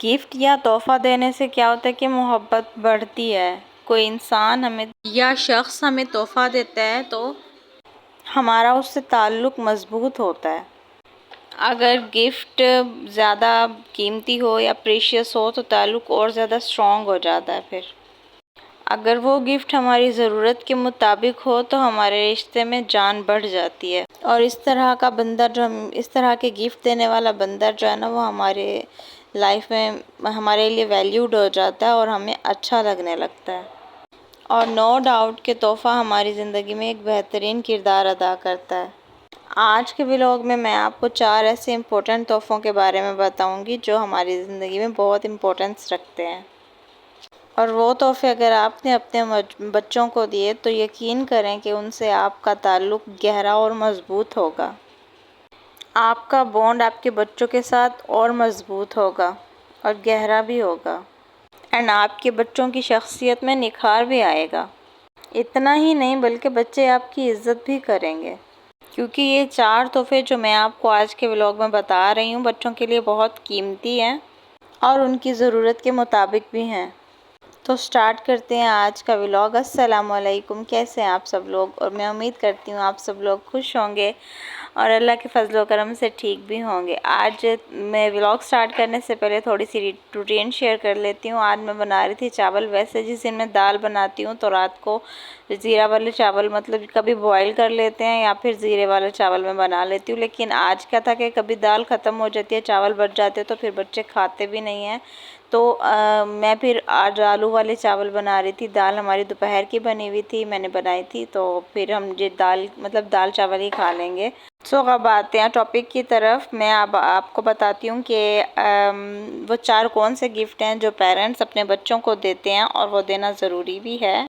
Gift یا تحفہ دینے سے کیا ہوتا ہے کہ محبت بڑھتی ہے۔ کوئی انسان ہمیں یا شخص ہمیں تحفہ دیتا ہے تو ہمارا اس سے تعلق مضبوط ہوتا ہے۔ اگر گفٹ زیادہ قیمتی ہو یا پریشیس ہو تو تعلق اور زیادہ اسٹرانگ ہو جاتا ہے۔ پھر اگر وہ گفٹ ہماری ضرورت کے مطابق ہو تو ہمارے رشتے میں جان بڑھ جاتی ہے، اور اس طرح کے گفٹ دینے والا بندہ جو ہے نا وہ ہمارے لائف میں ہمارے لیے ویلیوڈ ہو جاتا ہے اور ہمیں اچھا لگنے لگتا ہے۔ اور نو ڈاؤٹ کہ تحفہ ہماری زندگی میں ایک بہترین کردار ادا کرتا ہے۔ آج کے ولاگ میں آپ کو 4 ایسے امپورٹنٹ تحفوں کے بارے میں بتاؤں گی جو ہماری زندگی میں بہت امپورٹنس رکھتے ہیں، اور وہ تحفے اگر آپ نے اپنے بچوں کو دیے تو یقین کریں کہ ان سے آپ کا تعلق گہرا اور مضبوط ہوگا۔ آپ کا بانڈ آپ کے بچوں کے ساتھ اور مضبوط ہوگا اور گہرا بھی ہوگا، اینڈ آپ کے بچوں کی شخصیت میں نکھار بھی آئے گا۔ اتنا ہی نہیں بلکہ بچے آپ کی عزت بھی کریں گے، کیونکہ یہ 4 تحفے جو میں آپ کو آج کے ولاگ میں بتا رہی ہوں بچوں کے لیے بہت قیمتی ہیں اور ان کی ضرورت کے مطابق بھی ہیں۔ تو سٹارٹ کرتے ہیں آج کا ولاگ۔ السلام علیکم، کیسے ہیں آپ سب لوگ؟ اور میں امید کرتی ہوں آپ سب لوگ خوش ہوں گے اور اللہ کے فضل و کرم سے ٹھیک بھی ہوں گے۔ آج میں ولاگ سٹارٹ کرنے سے پہلے تھوڑی سی روٹین شیئر کر لیتی ہوں۔ آج میں بنا رہی تھی چاول، ویسے جس دن میں دال بناتی ہوں تو رات کو زیرہ والے چاول مطلب کبھی بوائل کر لیتے ہیں یا پھر زیرے والے چاول میں بنا لیتی ہوں، لیکن آج کیا تھا کہ کبھی دال ختم ہو جاتی ہے، چاول بچ جاتے تو پھر بچے کھاتے بھی نہیں ہیں، تو میں پھر آج آلو والے چاول بنا رہی تھی۔ دال ہماری دوپہر کی بنی ہوئی تھی، میں نے بنائی تھی، تو پھر ہم یہ دال چاول ہی کھا لیں گے۔ اب آتے ہیں ٹاپک کی طرف۔ میں اب آپ کو بتاتی ہوں کہ وہ 4 کون سے گفٹ ہیں جو پیرنٹس اپنے بچوں کو دیتے ہیں اور وہ دینا ضروری بھی ہے۔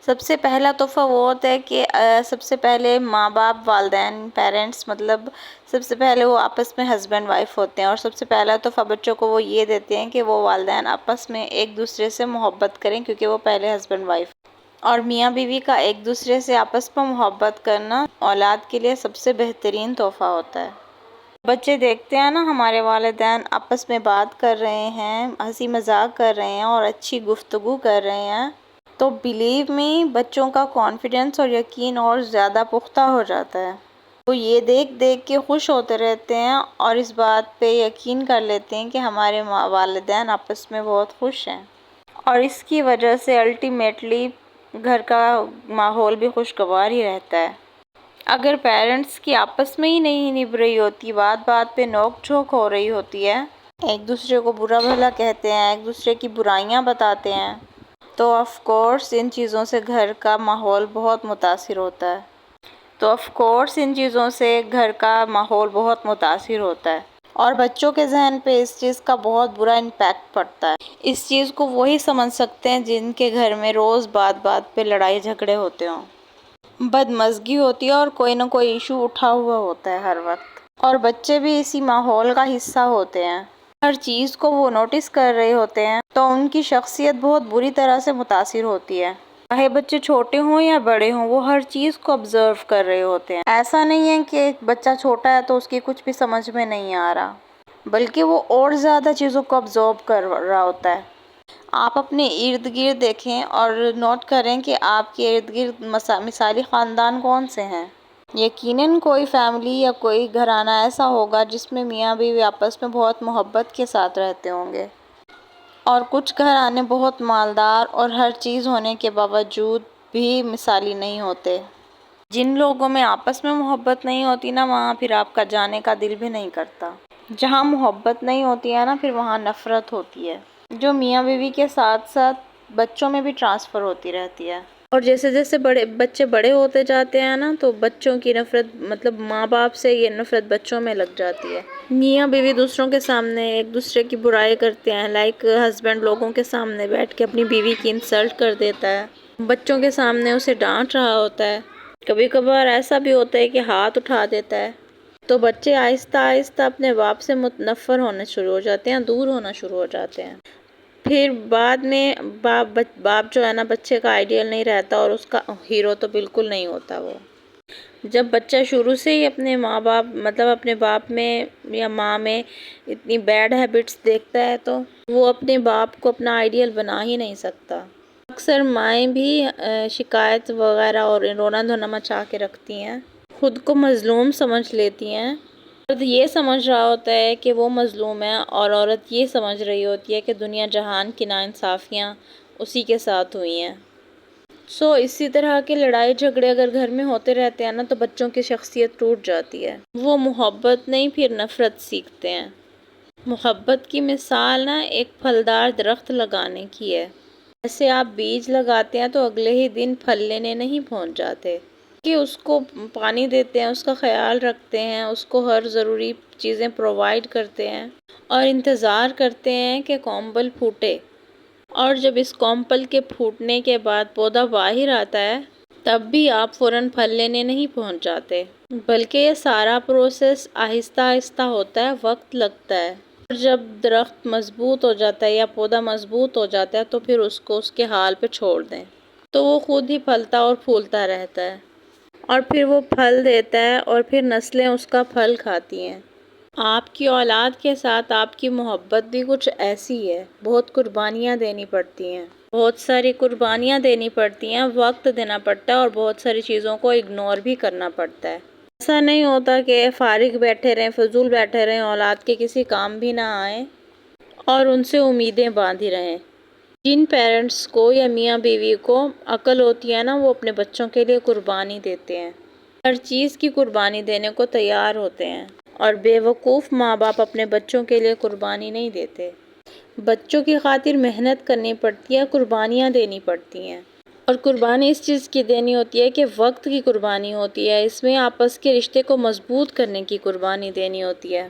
سب سے پہلا تحفہ وہ ہوتا ہے کہ سب سے پہلے ماں باپ، والدین، پیرنٹس مطلب سب سے پہلے وہ آپس میں ہسبینڈ وائف ہوتے ہیں، اور سب سے پہلا تحفہ بچوں کو وہ یہ دیتے ہیں کہ وہ والدین آپس میں ایک دوسرے سے محبت کریں، کیونکہ وہ پہلے ہسبینڈ وائف، اور میاں بیوی کا ایک دوسرے سے آپس میں محبت کرنا اولاد کے لیے سب سے بہترین تحفہ ہوتا ہے۔ بچے دیکھتے ہیں نا ہمارے والدین آپس میں بات کر رہے ہیں، ہنسی مذاق کر رہے ہیں اور اچھی گفتگو کر رہے ہیں، تو بلیو می بچوں کا کانفیڈنس اور یقین اور زیادہ پختہ ہو جاتا ہے۔ وہ یہ دیکھ کے خوش ہوتے رہتے ہیں اور اس بات پہ یقین کر لیتے ہیں کہ ہمارے والدین آپس میں بہت خوش ہیں، اور اس کی وجہ سے الٹیمیٹلی گھر کا ماحول بھی خوشگوار ہی رہتا ہے۔ اگر پیرنٹس کی آپس میں ہی نہیں نبھ رہی ہوتی، بات بات پہ نوک جھوک ہو رہی ہوتی ہے، ایک دوسرے کو برا بھلا کہتے ہیں، ایک دوسرے کی برائیاں بتاتے ہیں، تو آف کورس ان چیزوں سے گھر کا ماحول بہت متاثر ہوتا ہے، اور بچوں کے ذہن پہ اس چیز کا بہت برا امپیکٹ پڑتا ہے۔ اس چیز کو وہی سمجھ سکتے ہیں جن کے گھر میں روز بات بات پہ لڑائی جھگڑے ہوتے ہوں، بدمزگی ہوتی ہے اور کوئی نہ کوئی ایشو اٹھا ہوا ہوتا ہے ہر وقت، اور بچے بھی اسی ماحول کا حصہ ہوتے ہیں، ہر چیز کو وہ نوٹس کر رہے ہوتے ہیں، تو ان کی شخصیت بہت بری طرح سے متاثر ہوتی ہے۔ چاہے بچے چھوٹے ہوں یا بڑے ہوں، وہ ہر چیز کو آبزرو کر رہے ہوتے ہیں۔ ایسا نہیں ہے کہ ایک بچہ چھوٹا ہے تو اس کی کچھ بھی سمجھ میں نہیں آ رہا، بلکہ وہ اور زیادہ چیزوں کو آبزرو کر رہا ہوتا ہے۔ آپ اپنے ارد گرد دیکھیں اور نوٹ کریں کہ آپ کے ارد گرد مثالی خاندان کون سے ہیں۔ یقیناً کوئی فیملی یا کوئی گھرانہ ایسا ہوگا جس میں میاں بیوی آپس میں بہت محبت کے ساتھ رہتے ہوں گے، اور کچھ گھرانے بہت مالدار اور ہر چیز ہونے کے باوجود بھی مثالی نہیں ہوتے۔ جن لوگوں میں آپس میں محبت نہیں ہوتی نا، وہاں پھر آپ کا جانے کا دل بھی نہیں کرتا۔ جہاں محبت نہیں ہوتی ہے نا، پھر وہاں نفرت ہوتی ہے، جو میاں بیوی کے ساتھ ساتھ بچوں میں بھی ٹرانسفر ہوتی رہتی ہے، اور جیسے جیسے بچے بڑے ہوتے جاتے ہیں نا، تو بچوں کی نفرت مطلب ماں باپ سے یہ نفرت بچوں میں لگ جاتی ہے۔ میاں بیوی دوسروں کے سامنے ایک دوسرے کی برائی کرتے ہیں، لائک ہسبینڈ لوگوں کے سامنے بیٹھ کے اپنی بیوی کی انسلٹ کر دیتا ہے، بچوں کے سامنے اسے ڈانٹ رہا ہوتا ہے، کبھی کبھار ایسا بھی ہوتا ہے کہ ہاتھ اٹھا دیتا ہے، تو بچے آہستہ آہستہ اپنے باپ سے متنفر ہونا شروع ہو جاتے ہیں، دور ہونا شروع ہو جاتے ہیں۔ پھر بعد میں باپ جو ہے نا بچے کا آئیڈیل نہیں رہتا، اور اس کا ہیرو تو بالکل نہیں ہوتا وہ۔ جب بچہ شروع سے ہی اپنے ماں باپ اپنے باپ میں یا ماں میں اتنی بیڈ ہیبٹس دیکھتا ہے تو وہ اپنے باپ کو اپنا آئیڈیل بنا ہی نہیں سکتا۔ اکثر مائیں بھی شکایت وغیرہ اور رونا دھونا مچا کے رکھتی ہیں، خود کو مظلوم سمجھ لیتی ہیں۔ مرد یہ سمجھ رہا ہوتا ہے کہ وہ مظلوم ہے اور عورت یہ سمجھ رہی ہوتی ہے کہ دنیا جہان کی ناانصافیاں اسی کے ساتھ ہوئی ہیں۔ اسی طرح کے لڑائی جھگڑے اگر گھر میں ہوتے رہتے ہیں نا تو بچوں کی شخصیت ٹوٹ جاتی ہے، وہ محبت نہیں پھر نفرت سیکھتے ہیں۔ محبت کی مثال ایک پھلدار درخت لگانے کی ہے۔ جیسے آپ بیج لگاتے ہیں تو اگلے ہی دن پھل لینے نہیں پہنچ جاتے، کہ اس کو پانی دیتے ہیں، اس کا خیال رکھتے ہیں، اس کو ہر ضروری چیزیں پرووائڈ کرتے ہیں اور انتظار کرتے ہیں کہ کونبل پھوٹے، اور جب اس کونبل کے پھوٹنے کے بعد پودا باہر آتا ہے تب بھی آپ فوراً پھل لینے نہیں پہنچ جاتے، بلکہ یہ سارا پروسیس آہستہ آہستہ ہوتا ہے، وقت لگتا ہے۔ اور جب درخت مضبوط ہو جاتا ہے یا پودا مضبوط ہو جاتا ہے تو پھر اس کو اس کے حال پہ چھوڑ دیں تو وہ خود ہی پھلتا اور پھولتا رہتا ہے، اور پھر وہ پھل دیتا ہے اور پھر نسلیں اس کا پھل کھاتی ہیں۔ آپ کی اولاد کے ساتھ آپ کی محبت بھی کچھ ایسی ہے، بہت قربانیاں دینی پڑتی ہیں، بہت ساری قربانیاں دینی پڑتی ہیں، وقت دینا پڑتا ہے اور بہت ساری چیزوں کو اگنور بھی کرنا پڑتا ہے۔ ایسا نہیں ہوتا کہ فارغ بیٹھے رہیں، فضول بیٹھے رہیں، اولاد کے کسی کام بھی نہ آئیں اور ان سے امیدیں باندھی رہیں۔ جن پیرنٹس کو یا میاں بیوی کو عقل ہوتی ہے نا، وہ اپنے بچوں کے لیے قربانی دیتے ہیں، ہر چیز کی قربانی دینے کو تیار ہوتے ہیں، اور بے وقوف ماں باپ اپنے بچوں کے لیے قربانی نہیں دیتے۔ بچوں کی خاطر محنت کرنی پڑتی ہے، قربانیاں دینی پڑتی ہیں، اور قربانی اس چیز کی دینی ہوتی ہے کہ وقت کی قربانی ہوتی ہے، اس میں آپس کے رشتے کو مضبوط کرنے کی قربانی دینی ہوتی ہے۔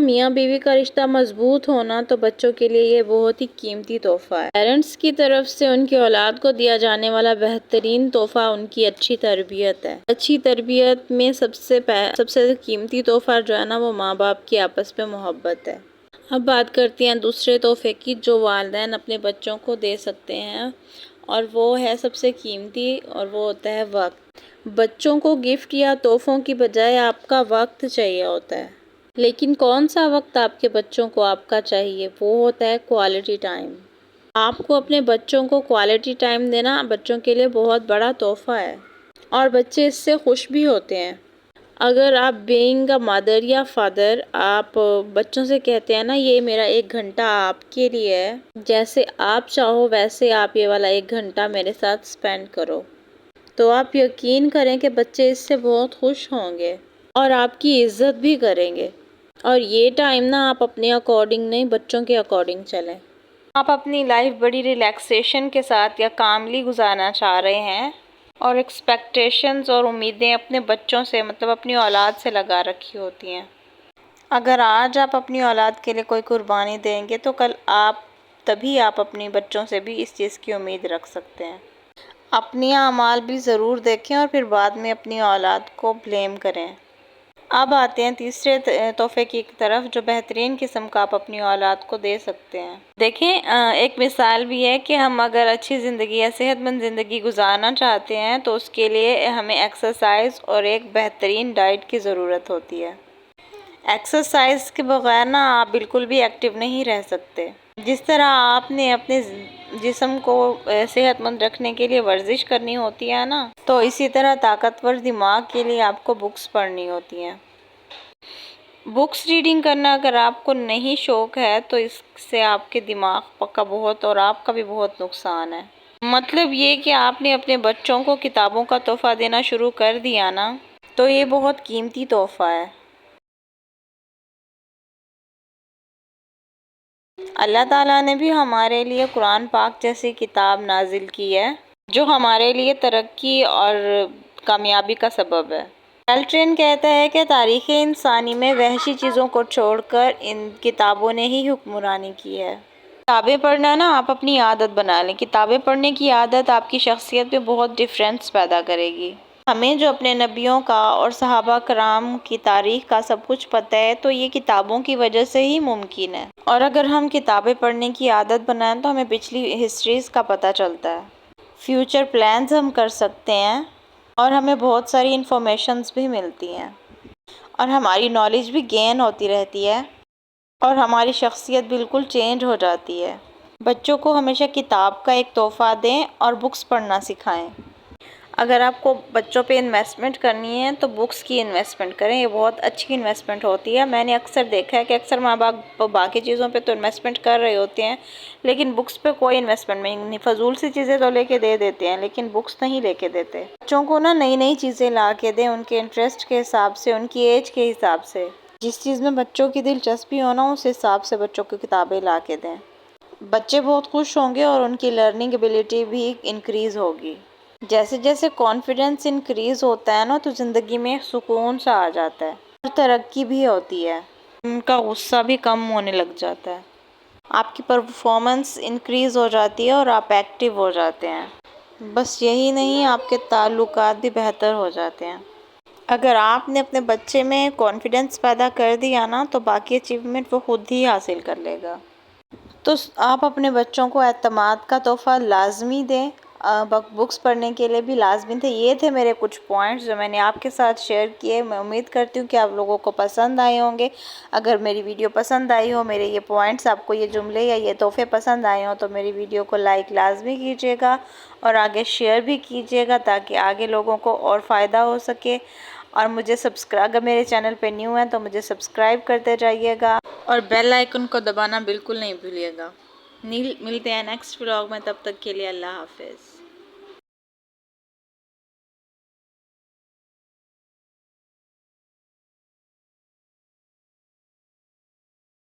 میاں بیوی کا رشتہ مضبوط ہونا تو بچوں کے لیے یہ بہت ہی قیمتی تحفہ ہے۔ پیرنٹس کی طرف سے ان کی اولاد کو دیا جانے والا بہترین تحفہ ان کی اچھی تربیت ہے۔ اچھی تربیت میں سب سے قیمتی تحفہ جو ہے نا، وہ ماں باپ کی آپس میں محبت ہے۔ اب بات کرتی ہیں دوسرے تحفے کی جو والدین اپنے بچوں کو دے سکتے ہیں، اور وہ ہے سب سے قیمتی، اور وہ ہوتا ہے وقت۔ بچوں کو گفٹ یا تحفوں کی بجائے آپ کا وقت چاہیے ہوتا ہے، لیکن کون سا وقت آپ کے بچوں کو آپ کا چاہیے؟ وہ ہوتا ہے کوالٹی ٹائم۔ آپ کو اپنے بچوں کو کوالٹی ٹائم دینا بچوں کے لیے بہت بڑا تحفہ ہے، اور بچے اس سے خوش بھی ہوتے ہیں۔ اگر آپ بینگ اے مدر یا فادر آپ بچوں سے کہتے ہیں نا، یہ میرا 1 گھنٹہ آپ کے لیے ہے، جیسے آپ چاہو ویسے آپ یہ والا 1 گھنٹہ میرے ساتھ اسپینڈ کرو، تو آپ یقین کریں کہ بچے اس سے بہت خوش ہوں گے اور آپ کی عزت بھی کریں گے۔ اور یہ ٹائم نا آپ اپنے اکارڈنگ نہیں، بچوں کے اکارڈنگ چلیں۔ آپ اپنی لائف بڑی ریلیکسیشن کے ساتھ یا کاملی گزارنا چاہ رہے ہیں، اور ایکسپیکٹیشنز اور امیدیں اپنے بچوں سے اپنی اولاد سے لگا رکھی ہوتی ہیں۔ اگر آج آپ اپنی اولاد کے لیے کوئی قربانی دیں گے تو کل تبھی آپ اپنی بچوں سے بھی اس چیز کی امید رکھ سکتے ہیں۔ اپنی اعمال بھی ضرور دیکھیں اور پھر بعد میں اپنی اولاد کو بلیم کریں۔ اب آتے ہیں تیسرے تحفے کی طرف، جو بہترین قسم کا آپ اپنی اولاد کو دے سکتے ہیں۔ دیکھیں، ایک مثال بھی ہے کہ ہم اگر اچھی زندگی یا صحت مند زندگی گزارنا چاہتے ہیں تو اس کے لیے ہمیں ایکسرسائز اور ایک بہترین ڈائٹ کی ضرورت ہوتی ہے۔ ایکسرسائز کے بغیر نا آپ بالکل بھی ایکٹیو نہیں رہ سکتے۔ جس طرح آپ نے اپنے جسم کو صحت مند رکھنے کے لیے ورزش کرنی ہوتی ہے نا، تو اسی طرح طاقتور دماغ کے لیے آپ کو بکس پڑھنی ہوتی ہیں۔ بکس ریڈنگ کرنا اگر آپ کو نہیں شوق ہے تو اس سے آپ کے دماغ کا بہت اور آپ کا بھی بہت نقصان ہے۔ مطلب یہ کہ آپ نے اپنے بچوں کو کتابوں کا تحفہ دینا شروع کر دیا نا، تو یہ بہت قیمتی تحفہ ہے۔ اللہ تعالیٰ نے بھی ہمارے لیے قرآن پاک جیسی کتاب نازل کی ہے، جو ہمارے لیے ترقی اور کامیابی کا سبب ہے۔ کیلٹرین کہتا ہے کہ تاریخ انسانی میں وحشی چیزوں کو چھوڑ کر ان کتابوں نے ہی حکمرانی کی ہے۔ کتابیں پڑھنا نا آپ اپنی عادت بنا لیں۔ کتابیں پڑھنے کی عادت آپ کی شخصیت پہ بہت ڈفرینس پیدا کرے گی۔ ہمیں جو اپنے نبیوں کا اور صحابہ کرام کی تاریخ کا سب کچھ پتہ ہے تو یہ کتابوں کی وجہ سے ہی ممکن ہے، اور اگر ہم کتابیں پڑھنے کی عادت بنائیں تو ہمیں پچھلی ہسٹریز کا پتہ چلتا ہے، فیوچر پلانز ہم کر سکتے ہیں، اور ہمیں بہت ساری انفارمیشنز بھی ملتی ہیں اور ہماری نالج بھی گین ہوتی رہتی ہے اور ہماری شخصیت بالکل چینج ہو جاتی ہے۔ بچوں کو ہمیشہ کتاب کا ایک تحفہ دیں اور بکس پڑھنا سکھائیں۔ اگر آپ کو بچوں پہ انویسٹمنٹ کرنی ہے تو بکس کی انویسٹمنٹ کریں، یہ بہت اچھی انویسٹمنٹ ہوتی ہے۔ میں نے اکثر دیکھا ہے کہ اکثر ماں باپ باقی چیزوں پہ تو انویسٹمنٹ کر رہے ہوتے ہیں لیکن بکس پہ کوئی انویسٹمنٹ نہیں، فضول سی چیزیں تو لے کے دے دیتے ہیں لیکن بکس نہیں لے کے دیتے۔ بچوں کو نئی نئی چیزیں لا کے دیں، ان کے انٹرسٹ کے حساب سے، ان کی ایج کے حساب سے، جس چیز میں بچوں کی دلچسپی ہو اس حساب سے بچوں کو کتابیں لا کے دیں۔ بچے بہت خوش ہوں گے اور ان کی لرننگ ایبیلٹی بھی انکریز ہوگی۔ جیسے جیسے کانفیڈنس انکریز ہوتا ہے تو زندگی میں سکون سا آ جاتا ہے اور ترقی بھی ہوتی ہے، ان کا غصہ بھی کم ہونے لگ جاتا ہے، آپ کی پرفارمنس انکریز ہو جاتی ہے اور آپ ایکٹیو ہو جاتے ہیں۔ بس یہی نہیں، آپ کے تعلقات بھی بہتر ہو جاتے ہیں۔ اگر آپ نے اپنے بچے میں کانفیڈنس پیدا کر دیا تو باقی اچیومنٹ وہ خود ہی حاصل کر لے گا۔ تو آپ اپنے بچوں کو اعتماد کا تحفہ لازمی دیں، بکس پڑھنے کے لیے بھی لازمی تھے۔ یہ تھے میرے کچھ پوائنٹس جو میں نے آپ کے ساتھ شیئر کیے۔ میں امید کرتی ہوں کہ آپ لوگوں کو پسند آئے ہوں گے۔ اگر میری ویڈیو پسند آئی ہو، میرے یہ پوائنٹس آپ کو، یہ جملے یا یہ تحفے پسند آئے ہوں تو میری ویڈیو کو لائک لازمی کیجیے گا اور آگے شیئر بھی کیجیے گا تاکہ آگے لوگوں کو اور فائدہ ہو سکے۔ اور مجھے اگر میرے چینل پہ نیو ہیں تو مجھے سبسکرائب کرتے جائیے گا اور بیل آئیکن کو دبانا بالکل نہیں بھولیے گا۔ ملتے ہیں نیکسٹ ولاگ میں، تب تک کے لیے اللہ حافظ۔